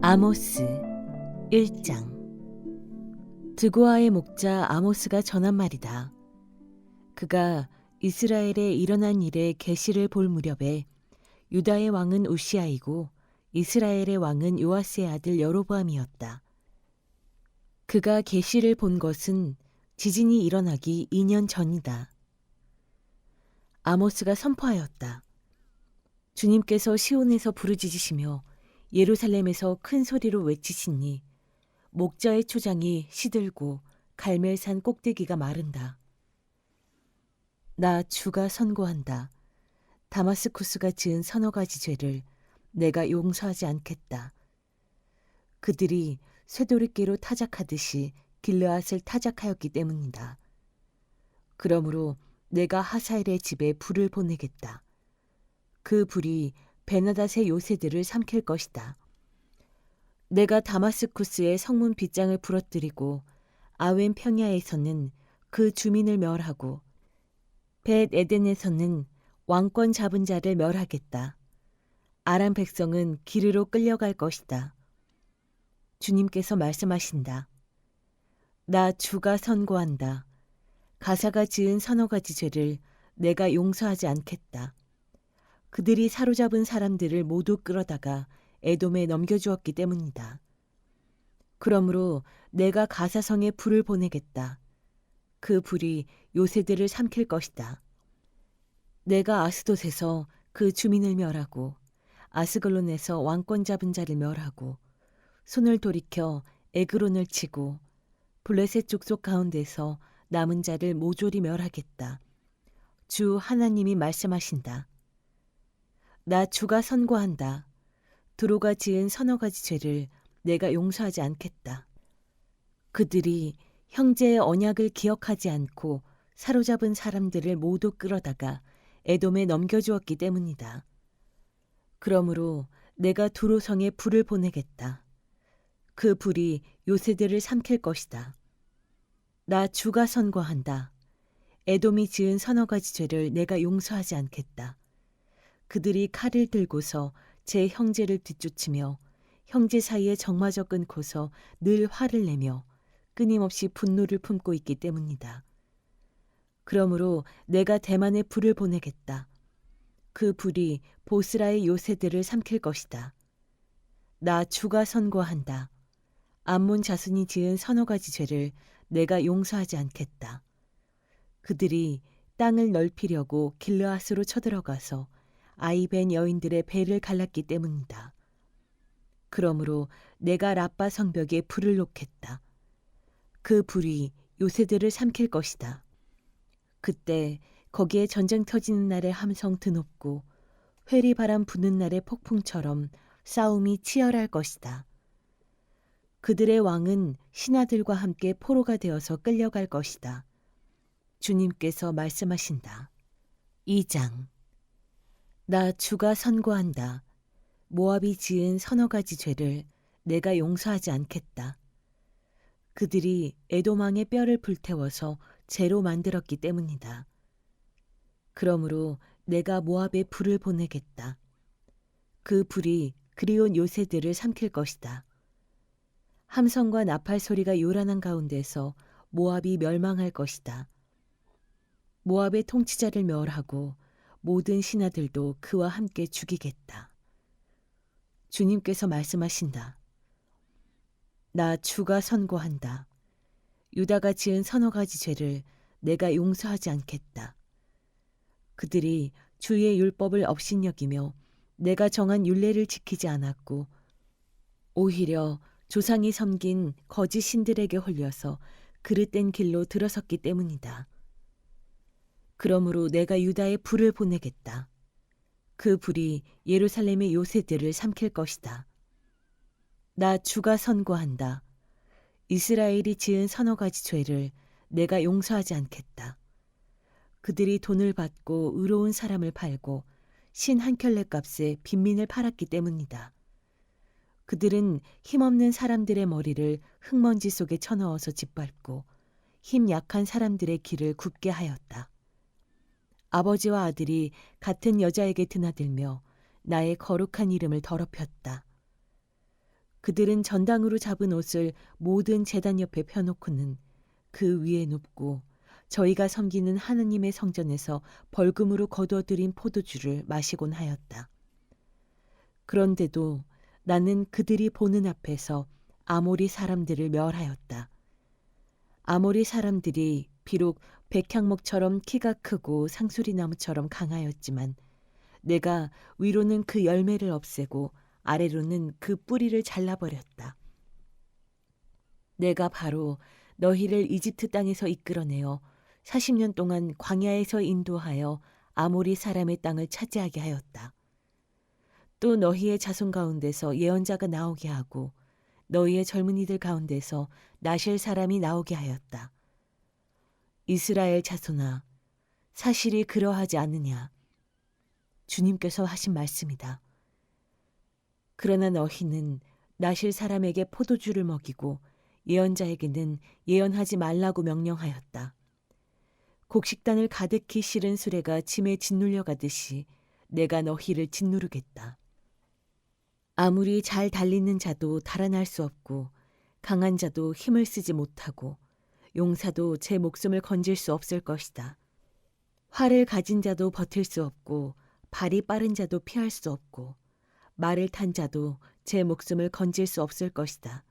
아모스 1장. 드고아의 목자 아모스가 전한 말이다. 그가 이스라엘에 일어난 일의 계시를 볼 무렵에 유다의 왕은 우시아이고 이스라엘의 왕은 요아스의 아들 여로보암이었다. 그가 계시를 본 것은 지진이 일어나기 2년 전이다. 아모스가 선포하였다. 주님께서 시온에서 부르짖으시며 예루살렘에서 큰 소리로 외치시니 목자의 초장이 시들고 갈멜산 꼭대기가 마른다. 나 주가 선고한다. 다마스쿠스가 지은 서너 가지 죄를 내가 용서하지 않겠다. 그들이 쇠돌이끼로 타작하듯이 길르앗을 타작하였기 때문이다. 그러므로 내가 하사엘의 집에 불을 보내겠다. 그 불이 베나닷의 요새들을 삼킬 것이다. 내가 다마스쿠스의 성문 빗장을 부러뜨리고 아웬 평야에서는 그 주민을 멸하고 벳 에덴에서는 왕권 잡은 자를 멸하겠다. 아람 백성은 기르로 끌려갈 것이다. 주님께서 말씀하신다. 나 주가 선고한다. 가사가 지은 서너 가지 죄를 내가 용서하지 않겠다. 그들이 사로잡은 사람들을 모두 끌어다가 에돔에 넘겨주었기 때문이다. 그러므로 내가 가사성에 불을 보내겠다. 그 불이 요새들을 삼킬 것이다. 내가 아스돗에서 그 주민을 멸하고 아스글론에서 왕권 잡은 자를 멸하고 손을 돌이켜 에그론을 치고 블레셋 족속 가운데서 남은 자를 모조리 멸하겠다. 주 하나님이 말씀하신다. 나 주가 선고한다. 드로가 지은 서너 가지 죄를 내가 용서하지 않겠다. 그들이 형제의 언약을 기억하지 않고 사로잡은 사람들을 모두 끌어다가 에돔에 넘겨주었기 때문이다. 그러므로 내가 두로성에 불을 보내겠다. 그 불이 요새들을 삼킬 것이다. 나 주가 선고한다. 에돔이 지은 서너 가지 죄를 내가 용서하지 않겠다. 그들이 칼을 들고서 제 형제를 뒤쫓으며 형제 사이에 정마저 끊고서 늘 화를 내며 끊임없이 분노를 품고 있기 때문이다. 그러므로 내가 대만에 불을 보내겠다. 그 불이 보스라의 요새들을 삼킬 것이다. 나 주가 선고한다. 암몬 자손이 지은 서너 가지 죄를 내가 용서하지 않겠다. 그들이 땅을 넓히려고 길르앗으로 쳐들어가서 아이벤 여인들의 배를 갈랐기 때문이다. 그러므로 내가 라빠 성벽에 불을 놓겠다. 그 불이 요새들을 삼킬 것이다. 그때 거기에 전쟁 터지는 날의 함성 드높고 회리바람 부는 날의 폭풍처럼 싸움이 치열할 것이다. 그들의 왕은 신하들과 함께 포로가 되어서 끌려갈 것이다. 주님께서 말씀하신다. 2장. 나 주가 선고한다. 모압이 지은 서너 가지 죄를 내가 용서하지 않겠다. 그들이 에돔 왕의 뼈를 불태워서 재로 만들었기 때문이다. 그러므로 내가 모압에 불을 보내겠다. 그 불이 그리온 요새들을 삼킬 것이다. 함성과 나팔 소리가 요란한 가운데서 모압이 멸망할 것이다. 모압의 통치자를 멸하고 모든 신하들도 그와 함께 죽이겠다. 주님께서 말씀하신다. 나 주가 선고한다. 유다가 지은 서너 가지 죄를 내가 용서하지 않겠다. 그들이 주의 율법을 업신여기며 내가 정한 율례를 지키지 않았고 오히려 조상이 섬긴 거짓 신들에게 홀려서 그릇된 길로 들어섰기 때문이다. 그러므로 내가 유다에 불을 보내겠다. 그 불이 예루살렘의 요새들을 삼킬 것이다. 나 주가 선고한다. 이스라엘이 지은 서너 가지 죄를 내가 용서하지 않겠다. 그들이 돈을 받고 의로운 사람을 팔고 신 한 켤레 값에 빈민을 팔았기 때문이다. 그들은 힘없는 사람들의 머리를 흙먼지 속에 쳐넣어서 짓밟고 힘 약한 사람들의 길을 굽게 하였다. 아버지와 아들이 같은 여자에게 드나들며 나의 거룩한 이름을 더럽혔다. 그들은 전당으로 잡은 옷을 모든 제단 옆에 펴놓고는 그 위에 눕고 저희가 섬기는 하느님의 성전에서 벌금으로 거두어들인 포도주를 마시곤 하였다. 그런데도 나는 그들이 보는 앞에서 아모리 사람들을 멸하였다. 아모리 사람들이 비록 백향목처럼 키가 크고 상수리나무처럼 강하였지만 내가 위로는 그 열매를 없애고 아래로는 그 뿌리를 잘라버렸다. 내가 바로 너희를 이집트 땅에서 이끌어내어 40년 동안 광야에서 인도하여 아모리 사람의 땅을 차지하게 하였다. 또 너희의 자손 가운데서 예언자가 나오게 하고 너희의 젊은이들 가운데서 나실 사람이 나오게 하였다. 이스라엘 자손아, 사실이 그러하지 않느냐? 주님께서 하신 말씀이다. 그러나 너희는 나실 사람에게 포도주를 먹이고 예언자에게는 예언하지 말라고 명령하였다. 곡식단을 가득히 실은 수레가 짐에 짓눌려 가듯이 내가 너희를 짓누르겠다. 아무리 잘 달리는 자도 달아날 수 없고 강한 자도 힘을 쓰지 못하고 용사도 제 목숨을 건질 수 없을 것이다. 활을 가진 자도 버틸 수 없고 발이 빠른 자도 피할 수 없고 말을 탄 자도 제 목숨을 건질 수 없을 것이다.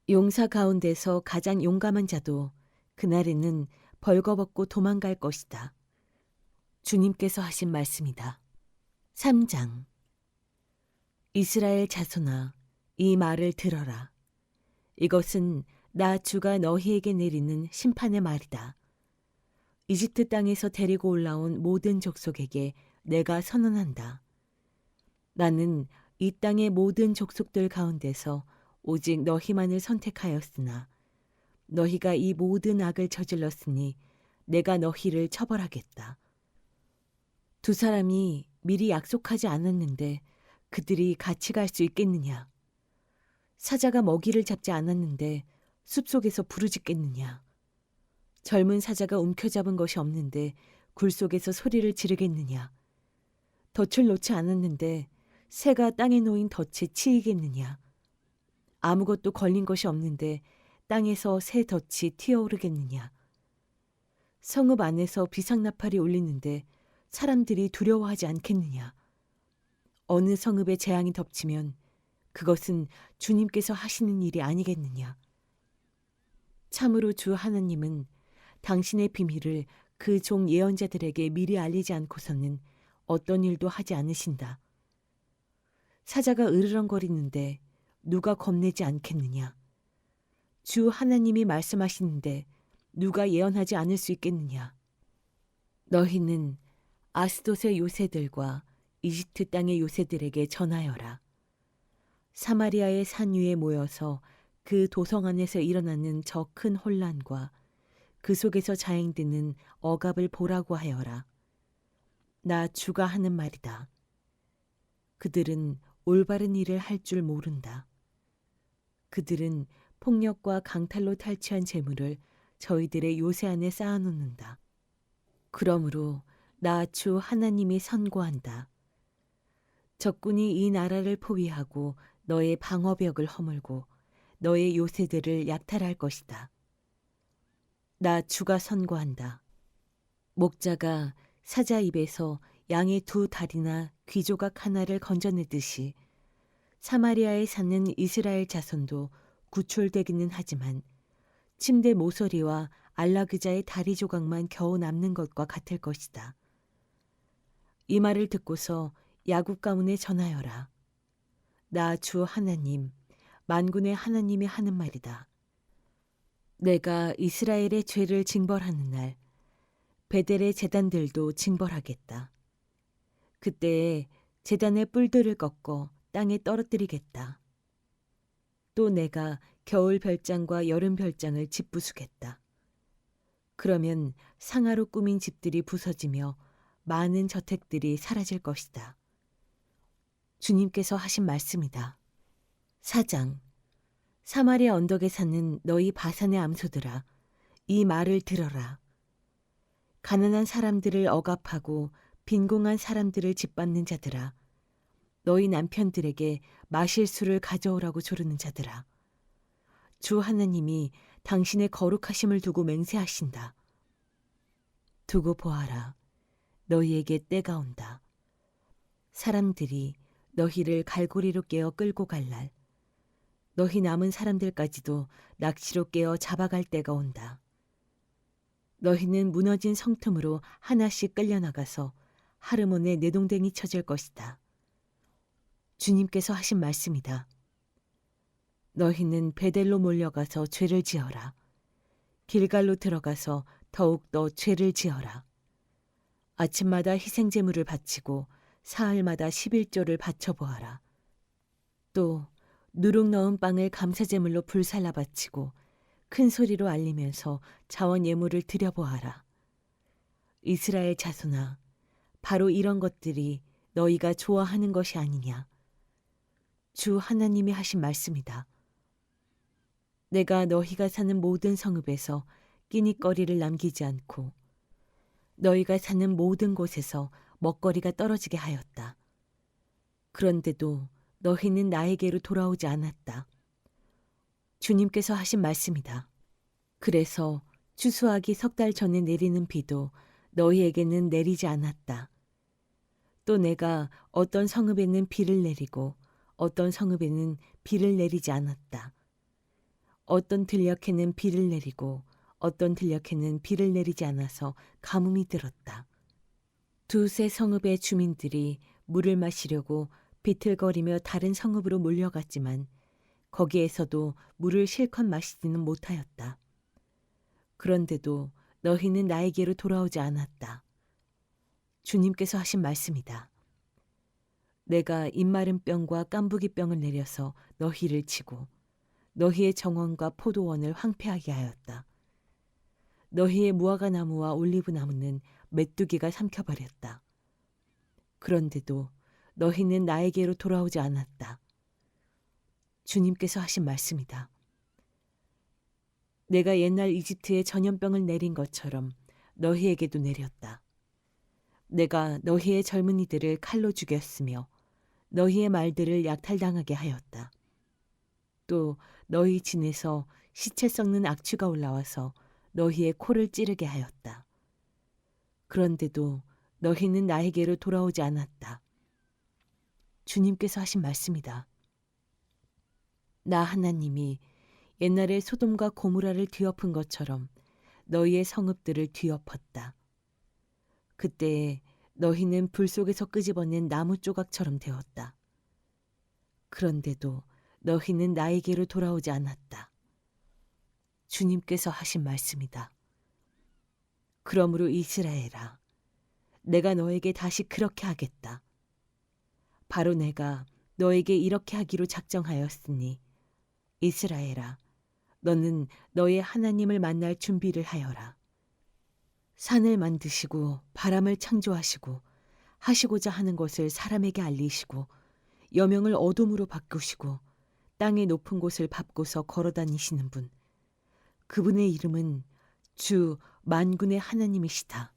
용사 가운데서 가장 용감한 자도 그날에는 벌거벗고 도망갈 것이다. 주님께서 하신 말씀이다. 3장. 이스라엘 자손아, 이 말을 들어라. 이것은 나 주가 너희에게 내리는 심판의 말이다. 이집트 땅에서 데리고 올라온 모든 족속에게 내가 선언한다. 나는 이 땅의 모든 족속들 가운데서 오직 너희만을 선택하였으나 너희가 이 모든 악을 저질렀으니 내가 너희를 처벌하겠다. 두 사람이 미리 약속하지 않았는데 그들이 같이 갈 수 있겠느냐? 사자가 먹이를 잡지 않았는데 숲속에서 부르짖겠느냐? 젊은 사자가 움켜잡은 것이 없는데 굴 속에서 소리를 지르겠느냐? 덫을 놓지 않았는데 새가 땅에 놓인 덫에 치이겠느냐? 아무것도 걸린 것이 없는데 땅에서 새 덫이 튀어오르겠느냐? 성읍 안에서 비상나팔이 울리는데 사람들이 두려워하지 않겠느냐? 어느 성읍에 재앙이 덮치면 그것은 주님께서 하시는 일이 아니겠느냐? 참으로 주 하나님은 당신의 비밀을 그 종 예언자들에게 미리 알리지 않고서는 어떤 일도 하지 않으신다. 사자가 으르렁거리는데 누가 겁내지 않겠느냐? 주 하나님이 말씀하시는데 누가 예언하지 않을 수 있겠느냐? 너희는 아스돗의 요새들과 이집트 땅의 요새들에게 전하여라. 사마리아의 산 위에 모여서 그 도성 안에서 일어나는 저 큰 혼란과 그 속에서 자행되는 억압을 보라고 하여라. 나 주가 하는 말이다. 그들은 올바른 일을 할 줄 모른다. 그들은 폭력과 강탈로 탈취한 재물을 저희들의 요새 안에 쌓아놓는다. 그러므로 나 주 하나님이 선고한다. 적군이 이 나라를 포위하고 너의 방어벽을 허물고 너의 요새들을 약탈할 것이다. 나 주가 선고한다. 목자가 사자 입에서 양의 두 다리나 귀조각 하나를 건져내듯이 사마리아에 사는 이스라엘 자손도 구출되기는 하지만 침대 모서리와 안락의자의 다리 조각만 겨우 남는 것과 같을 것이다. 이 말을 듣고서 야곱 가문에 전하여라. 나 주 하나님, 만군의 하나님이 하는 말이다. 내가 이스라엘의 죄를 징벌하는 날 베델의 제단들도 징벌하겠다. 그때에 제단의 뿔들을 꺾어 땅에 떨어뜨리겠다. 또 내가 겨울 별장과 여름 별장을 짓부수겠다. 그러면 상아로 꾸민 집들이 부서지며 많은 저택들이 사라질 것이다. 주님께서 하신 말씀이다. 4장. 사마리아 언덕에 사는 너희 바산의 암소들아, 이 말을 들어라. 가난한 사람들을 억압하고 빈궁한 사람들을 짓밟는 자들아, 너희 남편들에게 마실 수를 가져오라고 조르는 자들아, 주 하나님이 당신의 거룩하심을 두고 맹세하신다. 두고 보아라. 너희에게 때가 온다. 사람들이 너희를 갈고리로 깨어 끌고 갈 날, 너희 남은 사람들까지도 낚시로 깨어 잡아갈 때가 온다. 너희는 무너진 성틈으로 하나씩 끌려나가서 하르몬에 내동댕이 쳐질 것이다. 주님께서 하신 말씀이다. 너희는 베델로 몰려가서 죄를 지어라. 길갈로 들어가서 더욱더 죄를 지어라. 아침마다 희생제물을 바치고 사흘마다 11조를 바쳐보아라. 또 누룩 넣은 빵을 감사제물로 불살라 바치고 큰 소리로 알리면서 자원 예물을 드려보아라. 이스라엘 자손아, 바로 이런 것들이 너희가 좋아하는 것이 아니냐. 주 하나님이 하신 말씀이다. 내가 너희가 사는 모든 성읍에서 끼니거리를 남기지 않고 너희가 사는 모든 곳에서 먹거리가 떨어지게 하였다. 그런데도 너희는 나에게로 돌아오지 않았다. 주님께서 하신 말씀이다. 그래서 추수하기 3달 전에 내리는 비도 너희에게는 내리지 않았다. 또 내가 어떤 성읍에는 비를 내리고 어떤 성읍에는 비를 내리지 않았다. 어떤 들녘에는 비를 내리고 어떤 들녘에는 비를 내리지 않아서 가뭄이 들었다. 두세 성읍의 주민들이 물을 마시려고 비틀거리며 다른 성읍으로 몰려갔지만 거기에서도 물을 실컷 마시지는 못하였다. 그런데도 너희는 나에게로 돌아오지 않았다. 주님께서 하신 말씀이다. 내가 입마른 병과 깐부기 병을 내려서 너희를 치고 너희의 정원과 포도원을 황폐하게 하였다. 너희의 무화과 나무와 올리브 나무는 메뚜기가 삼켜버렸다. 그런데도 너희는 나에게로 돌아오지 않았다. 주님께서 하신 말씀이다. 내가 옛날 이집트에 전염병을 내린 것처럼 너희에게도 내렸다. 내가 너희의 젊은이들을 칼로 죽였으며 너희의 말들을 약탈당하게 하였다. 또 너희 진에서 시체 썩는 악취가 올라와서 너희의 코를 찌르게 하였다. 그런데도 너희는 나에게로 돌아오지 않았다. 주님께서 하신 말씀이다. 나 하나님이 옛날에 소돔과 고모라를 뒤엎은 것처럼 너희의 성읍들을 뒤엎었다. 그때 너희는 불 속에서 끄집어낸 나무 조각처럼 되었다. 그런데도 너희는 나에게로 돌아오지 않았다. 주님께서 하신 말씀이다. 그러므로 이스라엘아, 내가 너에게 다시 그렇게 하겠다. 바로 내가 너에게 이렇게 하기로 작정하였으니 이스라엘아, 너는 너의 하나님을 만날 준비를 하여라. 산을 만드시고 바람을 창조하시고 하시고자 하는 것을 사람에게 알리시고 여명을 어둠으로 바꾸시고 땅의 높은 곳을 밟고서 걸어다니시는 분, 그분의 이름은 주 만군의 하나님이시다.